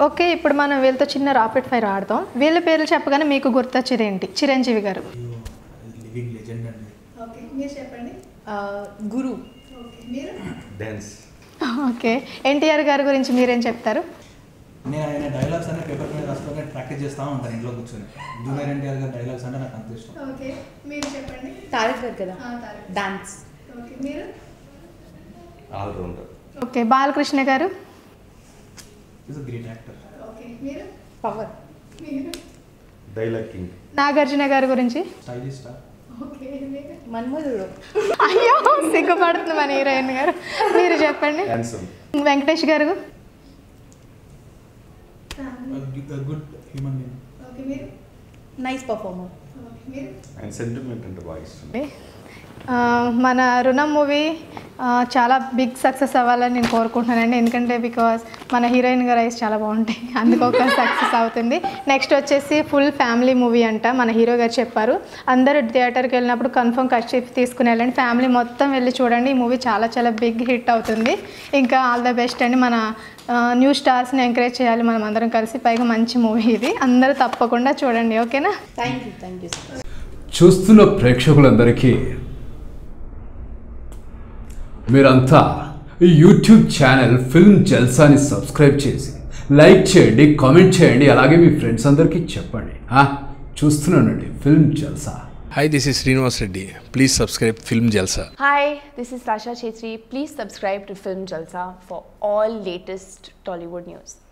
Okay, ఇప్పుడు మనం వీళ్ళతో చిన్న రాపిడ్ ఫైర్ ఆడతాం. వీళ్ళ పేర్లు చెప్పగానే మీకు గుర్తొచ్చేది ఏంటి? చిరంజీవి గారు. లివింగ్ లెజెండ్ అండి. ఓకే, మీరు చెప్పండి. గురు. ఓకే, మీరు? డాన్స్. ఓకే, ఎన్టీఆర్ గారి గురించి మీరేం చెప్తారు? నేను ఆయన డైలాగ్స్ అనే పేపర్ మీద రాసుకొని ప్రాక్టీస్ చేస్తూ ఉంటాను ఇంట్లో కూర్చొని. జూనియర్ ఎన్టీఆర్ గారి డైలాగ్స్ అంటే నాకు అంత ఇష్టం. ఓకే, మీరు చెప్పండి. తారక్ గారు కదా, డాన్స్. ఓకే, మీరు? ఆల్రౌండర్. ఓకే, బాలకృష్ణ గారు. Is a great actor. Okay, మీరు? పవర్. మీరు? Dialogue king. నాగార్జున గారి గురించి. Stylish star. ఓకే, మన్మధుడు. అయ్యో సిగ్గుపడుతుంది మన హీరోయిన్ గారు. మీరు చెప్పండి. హ్యాండ్సమ్. వెంకటేష్ గారు. Good human being. ఓకే, మీరు? Nice performer. ఓకే, మీరు? అండ్ సెంటిమెంట్ అంటే బాగా ఇష్టం. మన రుణం మూవీ చాలా బిగ్ సక్సెస్ అవ్వాలని నేను కోరుకుంటున్నానండి. ఎందుకంటే బికాస్ మన హీరోయిన్ గారు ఐస్ చాలా బాగుంటాయి, అందుకొక సక్సెస్ అవుతుంది. నెక్స్ట్ వచ్చేసి ఫుల్ ఫ్యామిలీ మూవీ అంట, మన హీరో గారు చెప్పారు. అందరూ థియేటర్కి వెళ్ళినప్పుడు కన్ఫర్మ్ కర్చీఫ్ తీసుకుని వెళ్ళండి, ఫ్యామిలీ మొత్తం వెళ్ళి చూడండి. ఈ మూవీ చాలా చాలా బిగ్ హిట్ అవుతుంది. ఇంకా ఆల్ ద బెస్ట్ అండి. మన న్యూ స్టార్స్ని ఎంకరేజ్ చేయాలి మనం అందరం కలిసి. పైగా మంచి మూవీ ఇది, అందరూ తప్పకుండా చూడండి. ఓకేనా? Thank you. చూస్తున్న ప్రేక్షకులందరికీ మీరంతా ఈ యూట్యూబ్ ఛానల్ ఫిల్మ్ జల్సాని సబ్స్క్రైబ్ చేసి లైక్ చేయండి, కామెంట్ చేయండి, అలాగే మీ ఫ్రెండ్స్ అందరికీ చెప్పండి. చూస్తున్నానండి film Jalsa. Hi, this is Srinivas Reddy. Please subscribe Film Jalsa. Hi, this is Sasha Chetri. Please subscribe to Film Jalsa for all latest Tollywood news.